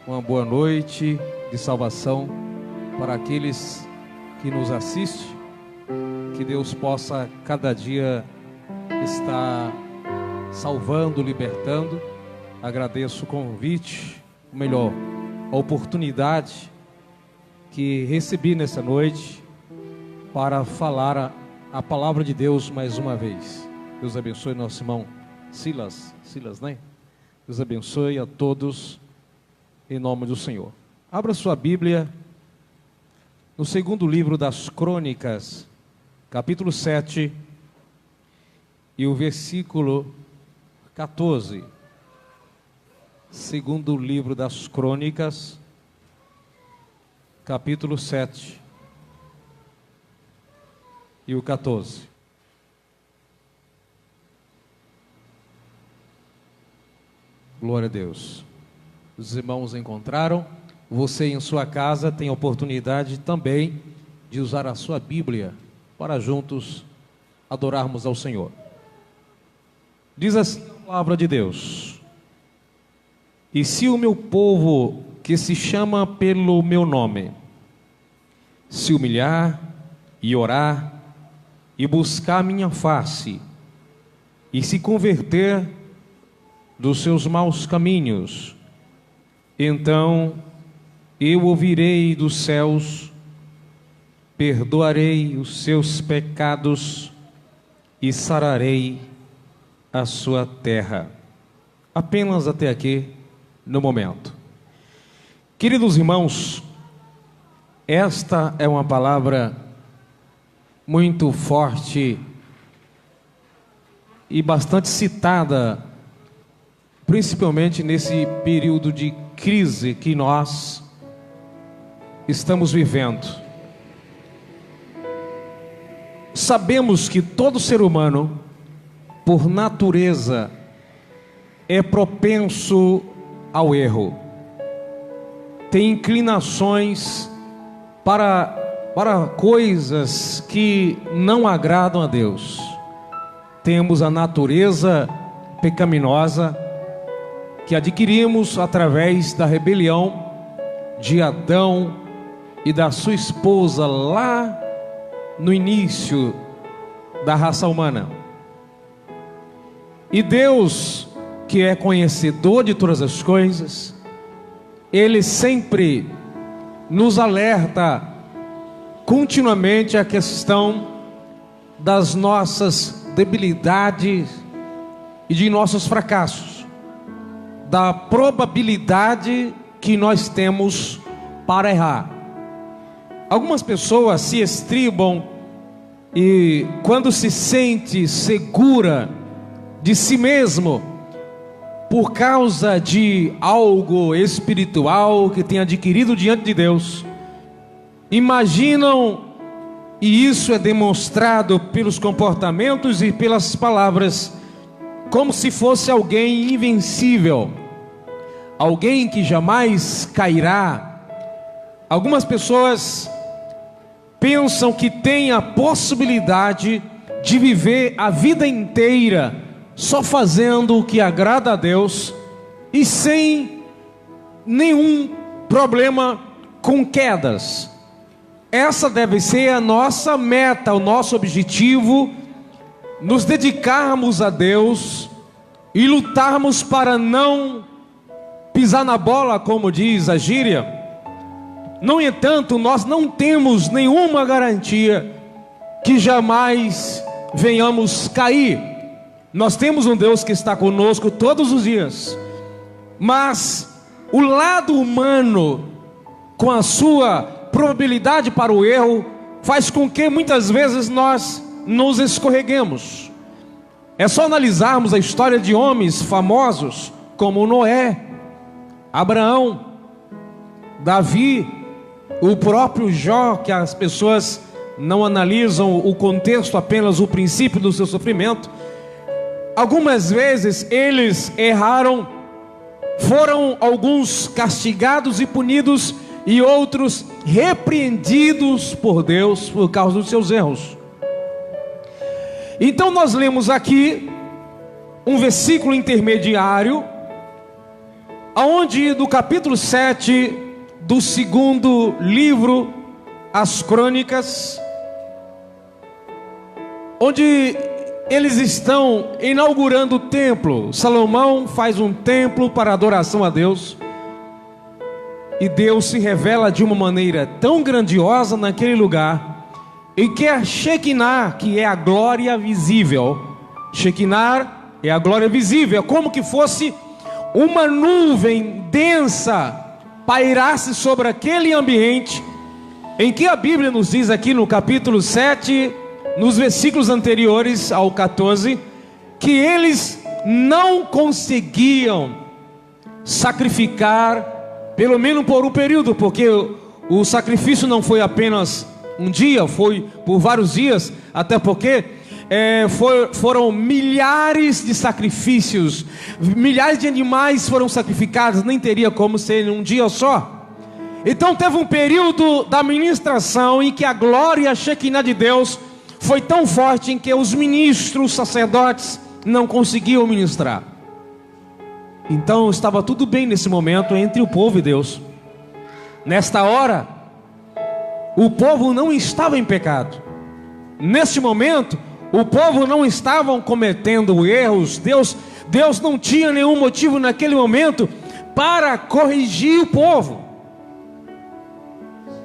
uma boa noite de salvação para aqueles que nos assistem. Que Deus possa cada dia estar salvando, libertando. Agradeço o convite, ou melhor, a oportunidade que recebi nessa noite para falar a palavra de Deus mais uma vez. Deus abençoe nosso irmão Silas, né? Deus abençoe a todos em nome do Senhor. Abra sua Bíblia no segundo livro das Crônicas, capítulo 7 e o versículo 14. Segundo livro das Crônicas, capítulo 7 e o 14. Glória a Deus. Os irmãos encontraram. Você em sua casa tem a oportunidade também de usar a sua Bíblia para juntos adorarmos ao Senhor. Diz assim a palavra de Deus: e se o meu povo, que se chama pelo meu nome, se humilhar e orar e buscar minha face e se converter dos seus maus caminhos, então eu ouvirei dos céus, perdoarei os seus pecados e sararei a sua terra. Apenas até aqui no momento. Queridos irmãos, esta é uma palavra muito forte e bastante citada, principalmente nesse período de crise que nós estamos vivendo. Sabemos que todo ser humano, por natureza, é propenso ao erro, tem inclinações para coisas que não agradam a Deus. Temos a natureza pecaminosa que adquirimos através da rebelião de Adão e da sua esposa lá no início da raça humana. E Deus, que é conhecedor de todas as coisas, Ele sempre nos alerta continuamente a questão das nossas debilidades e de nossos fracassos, da probabilidade que nós temos para errar. Algumas pessoas se estribam e quando se sente segura de si mesmo, por causa de algo espiritual que tem adquirido diante de Deus, imaginam, e isso é demonstrado pelos comportamentos e pelas palavras, como se fosse alguém invencível, alguém que jamais cairá. Algumas pessoas pensam que têm a possibilidade de viver a vida inteira só fazendo o que agrada a Deus e sem nenhum problema com quedas. Essa deve ser a nossa meta, o nosso objetivo, nos dedicarmos a Deus e lutarmos para não pisar na bola, como diz a gíria. No entanto, nós não temos nenhuma garantia que jamais venhamos cair. Nós temos um Deus que está conosco todos os dias, mas o lado humano, com a sua probabilidade para o erro, faz com que muitas vezes nós nos escorreguemos. É só analisarmos a história de homens famosos como Noé, Abraão, Davi, o próprio Jó, que as pessoas não analisam o contexto, apenas o princípio do seu sofrimento. Algumas vezes eles erraram, foram alguns castigados e punidos, e outros repreendidos por Deus por causa dos seus erros. Então nós lemos aqui um versículo intermediário aonde no capítulo 7 do segundo livro, As Crônicas, onde eles estão inaugurando o templo. Salomão faz um templo para adoração a Deus, e Deus se revela de uma maneira tão grandiosa naquele lugar, em que a Shekinah, que é a glória visível, Shekinah é a glória visível, é como que fosse uma nuvem densa, pairasse sobre aquele ambiente, em que a Bíblia nos diz aqui no capítulo 7, nos versículos anteriores ao 14, que eles não conseguiam sacrificar, pelo menos por um período, porque o sacrifício não foi apenas um dia, foi por vários dias, até porque foram milhares de sacrifícios, milhares de animais foram sacrificados, nem teria como ser em um dia só. Então teve um período da ministração em que a glória, a Shekinah de Deus foi tão forte, em que os ministros, os sacerdotes não conseguiam ministrar. Então estava tudo bem nesse momento entre o povo e Deus. Nesta hora, o povo não estava em pecado. Neste momento, o povo não estava cometendo erros. Deus não tinha nenhum motivo naquele momento para corrigir o povo.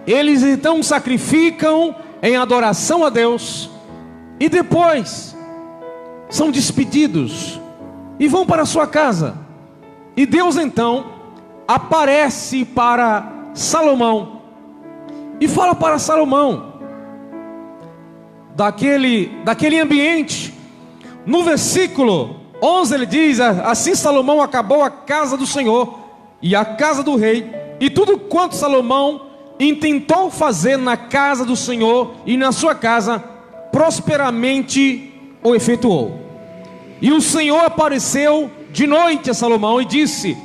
Eles então sacrificam em adoração a Deus, e depois são despedidos e vão para a sua casa. E Deus então aparece para Salomão e fala para Salomão daquele ambiente. No versículo 11 ele diz: assim Salomão acabou a casa do Senhor e a casa do rei, e tudo quanto Salomão intentou fazer na casa do Senhor e na sua casa, prosperamente o efetuou. E o Senhor apareceu de noite a Salomão e disse: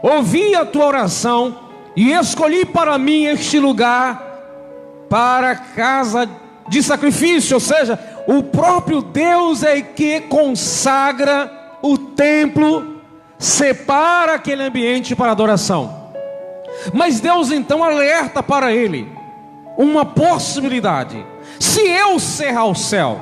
ouvi a tua oração e escolhi para mim este lugar para casa de sacrifício. Ou seja, o próprio Deus é que consagra o templo, separa aquele ambiente para adoração. Mas Deus então alerta para ele uma possibilidade: se eu cerrar o céu.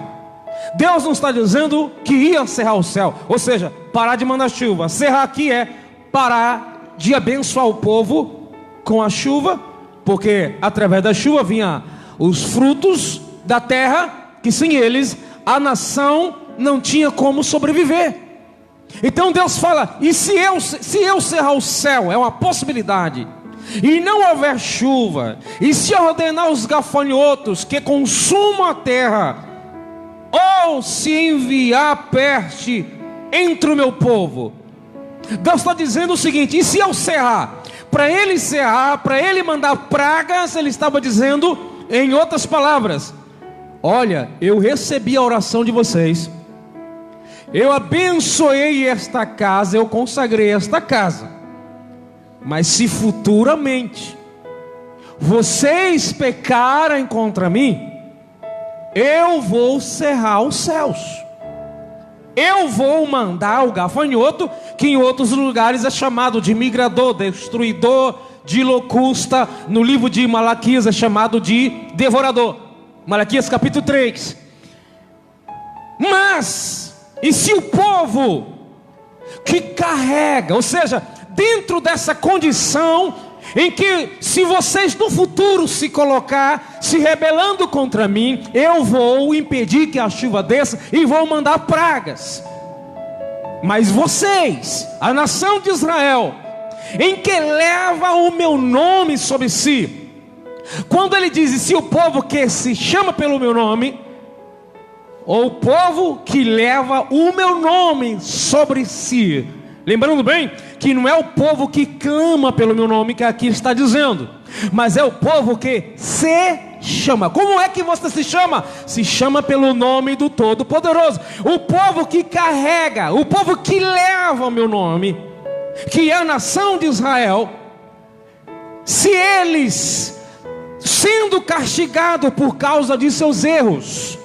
Deus não está dizendo que ia cerrar o céu, ou seja, parar de mandar chuva. Cerrar aqui é parar de abençoar o povo com a chuva, porque através da chuva vinha os frutos da terra, que sem eles a nação não tinha como sobreviver. Então Deus fala: e se eu cerrar o céu, é uma possibilidade, e não houver chuva, e se eu ordenar os gafanhotos que consumam a terra, ou se enviar peste entre o meu povo. Deus está dizendo o seguinte: e se eu cerrar? Para ele mandar pragas, ele estava dizendo, em outras palavras: olha, eu recebi a oração de vocês, eu abençoei esta casa, eu consagrei esta casa, mas se futuramente vocês pecarem contra mim, eu vou cerrar os céus. Eu vou mandar o gafanhoto, que em outros lugares é chamado de migrador, destruidor, de locusta. No livro de Malaquias é chamado de devorador. Malaquias capítulo 3. Mas, e se o povo que carrega, ou seja, dentro dessa condição em que, se vocês no futuro se colocar se rebelando contra mim, eu vou impedir que a chuva desça e vou mandar pragas. Mas vocês, a nação de Israel, em que leva o meu nome sobre si, quando ele diz: e se o povo que se chama pelo meu nome, ou o povo que leva o meu nome sobre si, lembrando bem que não é o povo que clama pelo meu nome que aqui está dizendo, mas é o povo que se chama. Como é que você se chama? Se chama pelo nome do Todo-Poderoso. O povo que carrega, o povo que leva o meu nome, que é a nação de Israel, se eles, sendo castigados por causa de seus erros,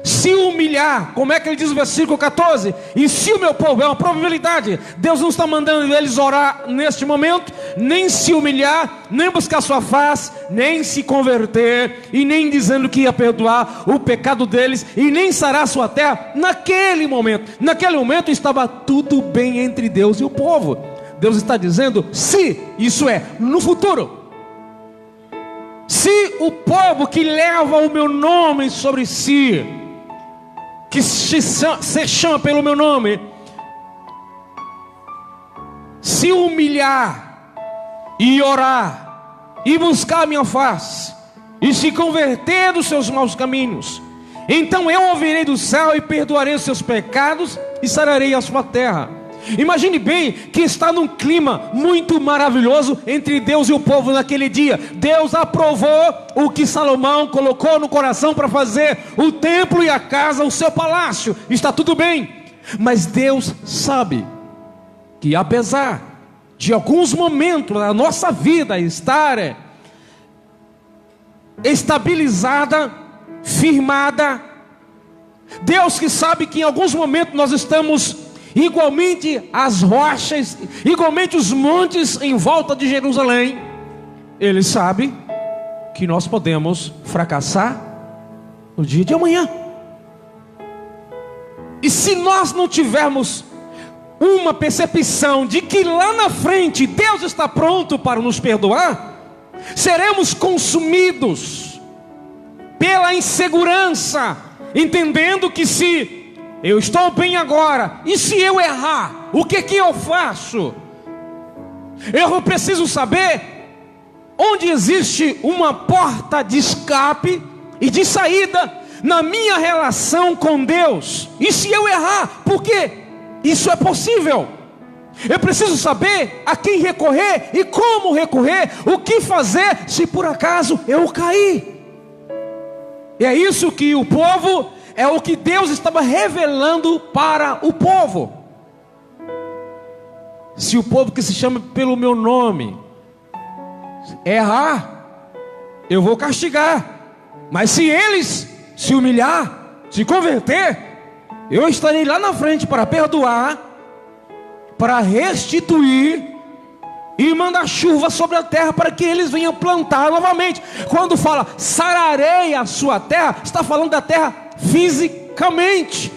se humilhar, como é que ele diz no versículo 14? E se o meu povo, é uma probabilidade, Deus não está mandando eles orar neste momento, nem se humilhar, nem buscar sua face, nem se converter, e nem dizendo que ia perdoar o pecado deles, e nem sarar sua terra. Naquele momento estava tudo bem entre Deus e o povo. Deus está dizendo se, isso é, no futuro. Se o povo que leva o meu nome sobre si, que se chama pelo meu nome, se humilhar e orar e buscar a minha face e se converter dos seus maus caminhos, então eu ouvirei do céu e perdoarei os seus pecados e sararei a sua terra. Imagine bem que está num clima muito maravilhoso entre Deus e o povo naquele dia. Deus aprovou o que Salomão colocou no coração para fazer o templo e a casa, o seu palácio. Está tudo bem, mas Deus sabe que apesar de alguns momentos da nossa vida estar estabilizada, firmada, Deus que sabe que em alguns momentos nós estamos igualmente as rochas, igualmente os montes em volta de Jerusalém, Ele sabe que nós podemos fracassar no dia de amanhã. E se nós não tivermos uma percepção de que lá na frente Deus está pronto para nos perdoar, seremos consumidos pela insegurança, entendendo que se eu estou bem agora, e se eu errar, o que eu faço? Eu preciso saber onde existe uma porta de escape e de saída na minha relação com Deus. E se eu errar, porque isso é possível. Eu preciso saber a quem recorrer e como recorrer, o que fazer se por acaso eu cair. E é isso que o povo, é o que Deus estava revelando para o povo. Se o povo que se chama pelo meu nome errar, eu vou castigar. Mas se eles se humilhar, se converter, eu estarei lá na frente para perdoar, para restituir e mandar chuva sobre a terra para que eles venham plantar novamente. Quando fala sararei a sua terra, está falando da terra fisicamente.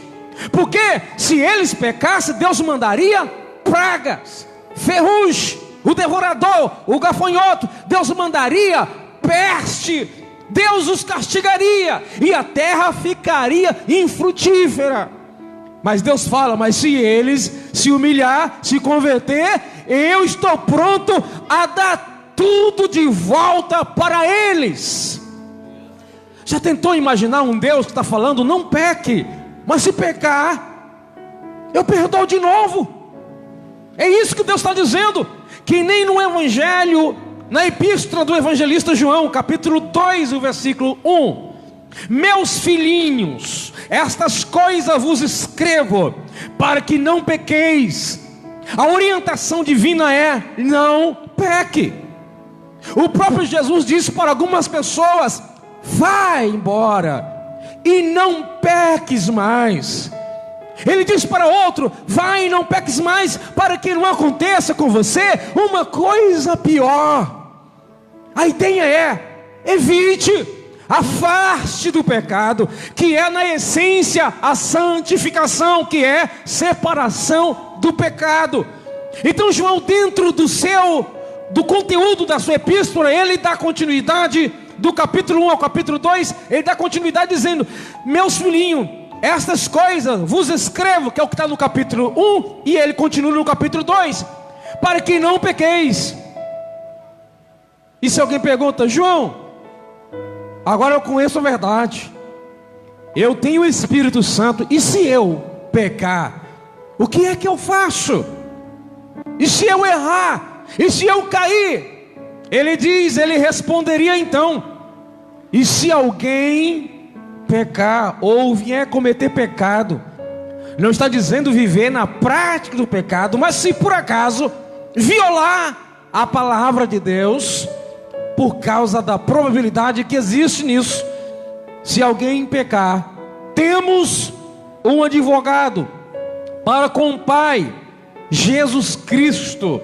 Porque se eles pecassem, Deus mandaria pragas, ferrugem, o devorador, o gafanhoto. Deus mandaria peste, Deus os castigaria e a terra ficaria infrutífera. Mas Deus fala, mas se eles se humilhar, se converter, eu estou pronto a dar tudo de volta para eles. Já tentou imaginar um Deus que está falando, não peque, mas se pecar, eu perdoo de novo? É isso que Deus está dizendo, que nem no Evangelho, na epístola do evangelista João, capítulo 2, o versículo 1. Meus filhinhos, estas coisas vos escrevo, para que não pequeis. A orientação divina é, não peque. O próprio Jesus disse para algumas pessoas, vai embora e não peques mais. Ele diz para outro, vai e não peques mais, para que não aconteça com você uma coisa pior. A ideia é, evite, afaste do pecado, que é na essência a santificação, que é separação do pecado. Então João, dentro do conteúdo da sua epístola, ele dá continuidade, do capítulo 1 ao capítulo 2, ele dá continuidade dizendo, meus filhinhos, estas coisas vos escrevo, que é o que está no capítulo 1, e ele continua no capítulo 2, para que não pequeis. E se alguém pergunta, João, agora eu conheço a verdade, eu tenho o Espírito Santo, e se eu pecar, o que é que eu faço? E se eu errar? E se eu cair? Ele responderia então, e se alguém pecar ou vier cometer pecado, não está dizendo viver na prática do pecado, mas se por acaso violar a palavra de Deus, por causa da probabilidade que existe nisso, se alguém pecar, temos um advogado para com o Pai, Jesus Cristo,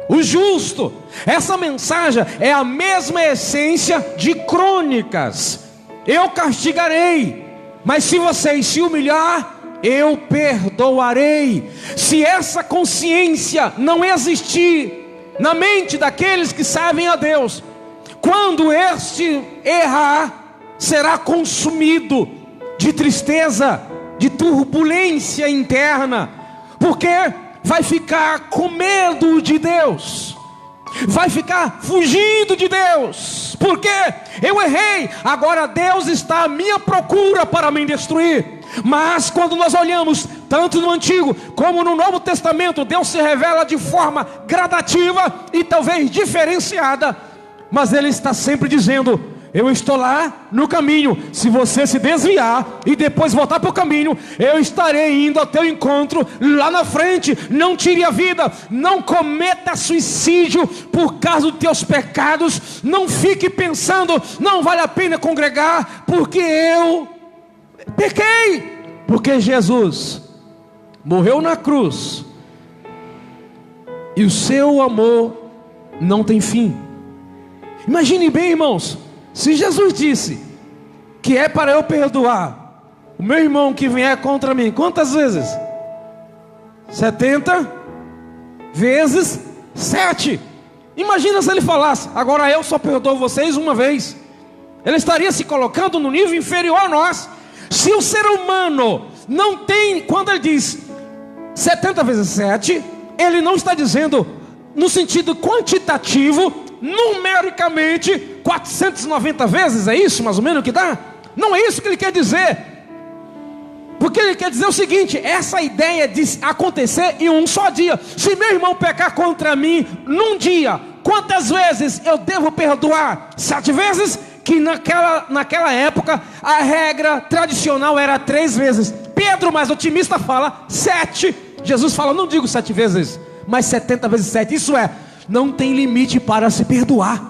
o justo. Essa mensagem é a mesma essência de Crônicas. Eu castigarei, mas se vocês se humilhar, eu perdoarei. Se essa consciência não existir na mente daqueles que servem a Deus, quando este errar, será consumido de tristeza, de turbulência interna, porque vai ficar com medo de Deus, vai ficar fugindo de Deus, porque eu errei, agora Deus está à minha procura para me destruir. Mas quando nós olhamos, tanto no Antigo como no Novo Testamento, Deus se revela de forma gradativa e talvez diferenciada, mas Ele está sempre dizendo: eu estou lá no caminho. Se você se desviar e depois voltar para o caminho, eu estarei indo ao teu encontro lá na frente. Não tire a vida, não cometa suicídio por causa dos teus pecados. Não fique pensando, não vale a pena congregar porque eu pequei. Porque Jesus morreu na cruz e o seu amor não tem fim. Imagine bem, irmãos, se Jesus disse que é para eu perdoar o meu irmão que vier contra mim, quantas vezes? 70 vezes 7. Imagina se ele falasse: agora eu só perdoo vocês uma vez. Ele estaria se colocando no nível inferior a nós. Se o ser humano não tem, quando ele diz 70 vezes 7, ele não está dizendo no sentido quantitativo, numericamente 490 vezes, é isso mais ou menos que dá? Não é isso que ele quer dizer. Porque ele quer dizer o seguinte: essa ideia de acontecer em um só dia. Se meu irmão pecar contra mim num dia, quantas vezes eu devo perdoar? 7 vezes? Que naquela época a regra tradicional era 3 vezes. Pedro, mais otimista, fala 7. Jesus fala: não digo 7 vezes, mas 70 vezes 7. Isso é, não tem limite para se perdoar.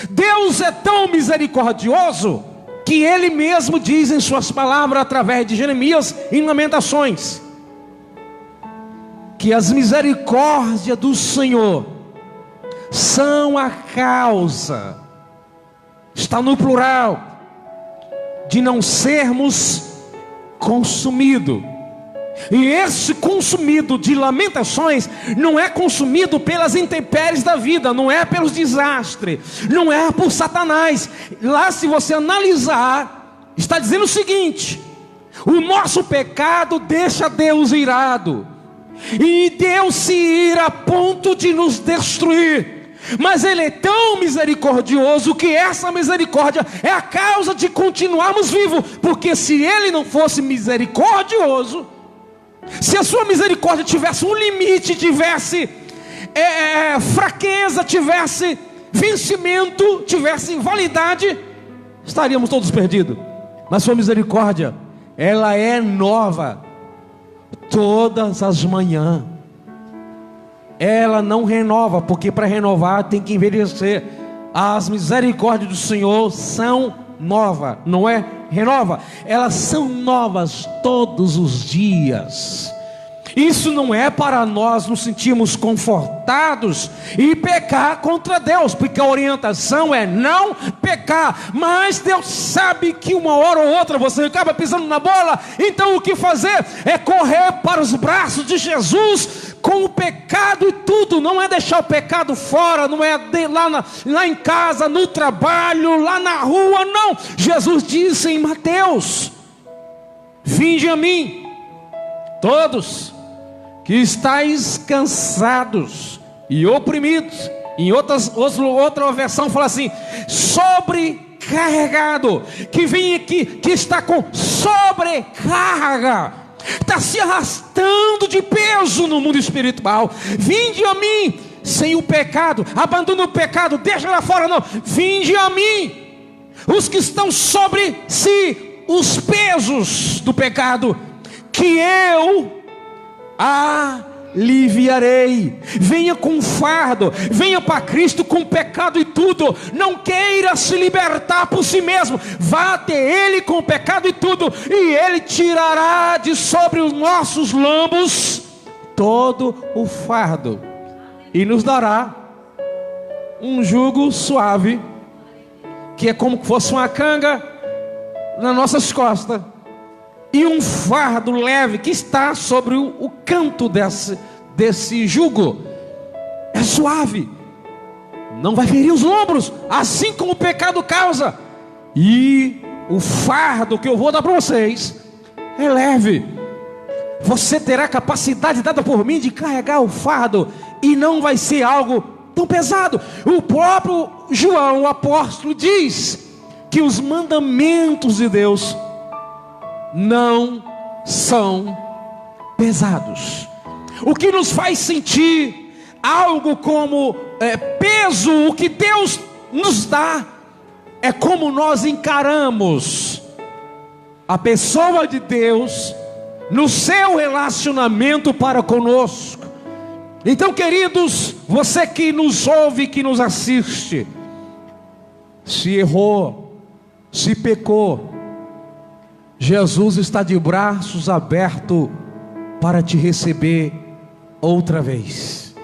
Deus é tão misericordioso que Ele mesmo diz em suas palavras, através de Jeremias, em Lamentações, que as misericórdias do Senhor são a causa, está no plural, de não sermos consumidos. E esse consumido de Lamentações não é consumido pelas intempéries da vida, não é pelos desastres, não é por Satanás. Lá, se você analisar, está dizendo o seguinte: o nosso pecado deixa Deus irado, e Deus se ira a ponto de nos destruir. Mas Ele é tão misericordioso que essa misericórdia é a causa de continuarmos vivos. Porque se Ele não fosse misericordioso, se a sua misericórdia tivesse um limite, tivesse fraqueza, tivesse vencimento, tivesse validade, estaríamos todos perdidos. Mas sua misericórdia, ela é nova todas as manhãs. Ela não renova, porque para renovar tem que envelhecer. As misericórdias do Senhor são novas, não é? Renova, elas são novas todos os dias. Isso não é para nós nos sentirmos confortados e pecar contra Deus, porque a orientação é não pecar. Mas Deus sabe que uma hora ou outra você acaba pisando na bola. Então o que fazer? É correr para os braços de Jesus com o pecado e tudo. Não é deixar o pecado fora, não é lá em casa, no trabalho, lá na rua, não. Jesus disse em Mateus: vinde a mim, todos que estáis cansados e oprimidos. Em outra versão fala assim: sobrecarregado, que vem aqui, que está com sobrecarga, está se arrastando de peso no mundo espiritual. Vinde a mim, sem o pecado, abandona o pecado, deixa lá fora, não. Vinde a mim, os que estão sobre si os pesos do pecado, que eu aliviarei. Venha com fardo, venha para Cristo com pecado e tudo. Não queira se libertar por si mesmo, vá até Ele com pecado e tudo, e Ele tirará de sobre os nossos lombos todo o fardo, e nos dará um jugo suave, que é como se fosse uma canga nas nossas costas, e um fardo leve que está sobre o canto desse jugo. É suave, não vai ferir os ombros, assim como o pecado causa. E o fardo que eu vou dar para vocês é leve. Você terá capacidade dada por mim de carregar o fardo, e não vai ser algo tão pesado. O próprio João, o apóstolo, diz que os mandamentos de Deus não são pesados. O que nos faz sentir algo como peso, o que Deus nos dá, é como nós encaramos a pessoa de Deus no seu relacionamento para conosco. Então, queridos, você que nos ouve, que nos assiste, se errou, se pecou, Jesus está de braços abertos para te receber outra vez.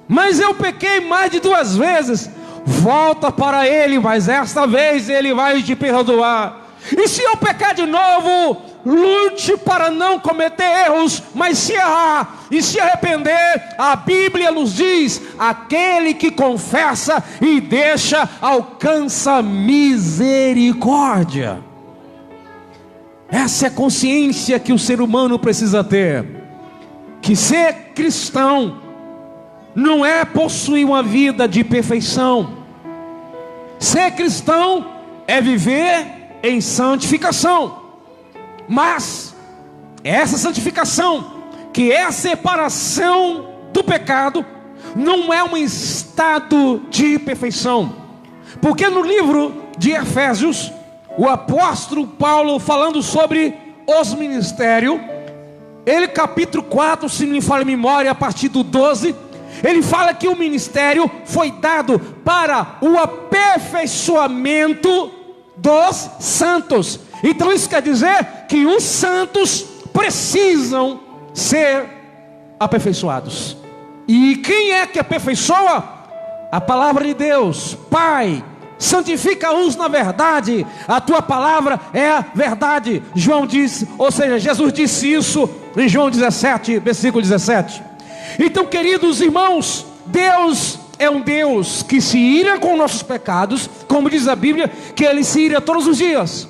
Mas eu pequei mais de 2 vezes. Volta para Ele, mas esta vez Ele vai te perdoar. E se eu pecar de novo, lute para não cometer erros, mas se errar e se arrepender, a Bíblia nos diz: aquele que confessa e deixa, alcança misericórdia. Essa é a consciência que o ser humano precisa ter, que ser cristão não é possuir uma vida de perfeição. Ser cristão é viver em santificação. Mas essa santificação, que é a separação do pecado, não é um estado de perfeição. Porque no livro de Efésios, o apóstolo Paulo, falando sobre os ministérios, ele capítulo 4, se não me falha a memória, a partir do 12, ele fala que o ministério foi dado para o aperfeiçoamento dos santos. Então isso quer dizer que os santos precisam ser aperfeiçoados. E quem é que aperfeiçoa? A palavra de Deus. Pai, santifica-os na verdade, a tua palavra é a verdade. João disse, ou seja, Jesus disse isso em João 17, versículo 17. Então, queridos irmãos, Deus é um Deus que se ira com nossos pecados, como diz a Bíblia, que Ele se ira todos os dias.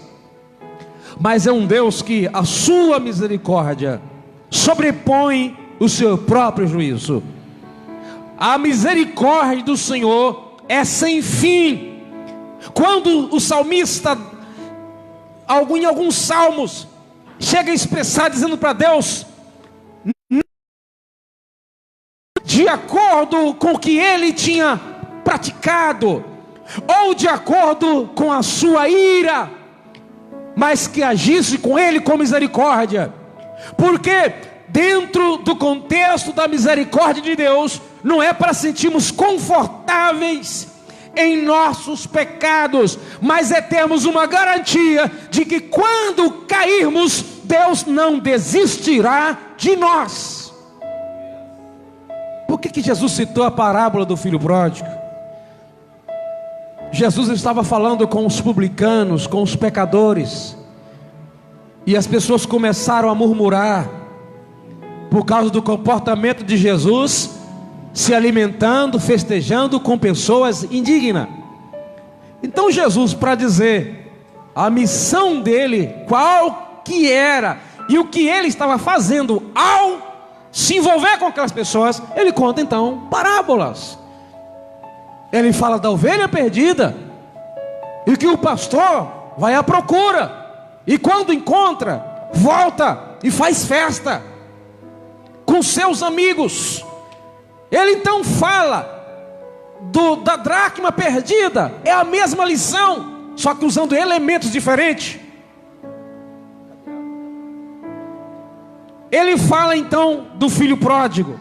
Mas é um Deus que a sua misericórdia sobrepõe o seu próprio juízo. A misericórdia do Senhor é sem fim. Quando o salmista, em alguns salmos, chega a expressar dizendo para Deus, de acordo com o que ele tinha praticado, ou de acordo com a sua ira, mas que agisse com ele com misericórdia. Porque dentro do contexto da misericórdia de Deus, não é para sentirmos confortáveis em nossos pecados, mas é termos uma garantia de que quando cairmos, Deus não desistirá de nós. Por que Jesus citou a parábola do filho pródigo? Jesus estava falando com os publicanos, com os pecadores, e as pessoas começaram a murmurar por causa do comportamento de Jesus, se alimentando, festejando com pessoas indignas. Então Jesus, para dizer a missão dele, qual que era, e o que ele estava fazendo ao se envolver com aquelas pessoas, ele conta então parábolas. Ele fala da ovelha perdida, e que o pastor vai à procura, e quando encontra, volta e faz festa com seus amigos. Ele então fala da dracma perdida, é a mesma lição, só que usando elementos diferentes. ele fala então do filho pródigo,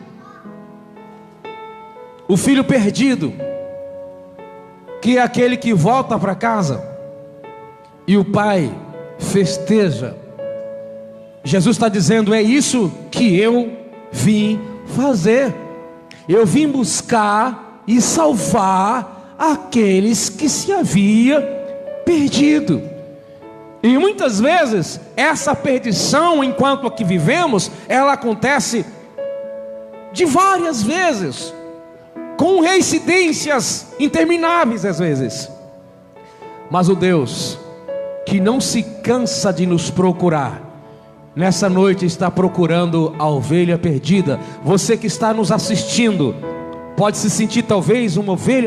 o filho perdido, que é aquele que volta para casa e o pai festeja. Jesus está dizendo: é isso que eu vim fazer. Eu vim buscar e salvar aqueles que se havia perdido. E muitas vezes essa perdição, enquanto aqui vivemos, ela acontece de várias vezes, com reincidências intermináveis às vezes. Mas o Deus que não se cansa de nos procurar, nessa noite está procurando a ovelha perdida. Você que está nos assistindo, pode se sentir talvez uma ovelha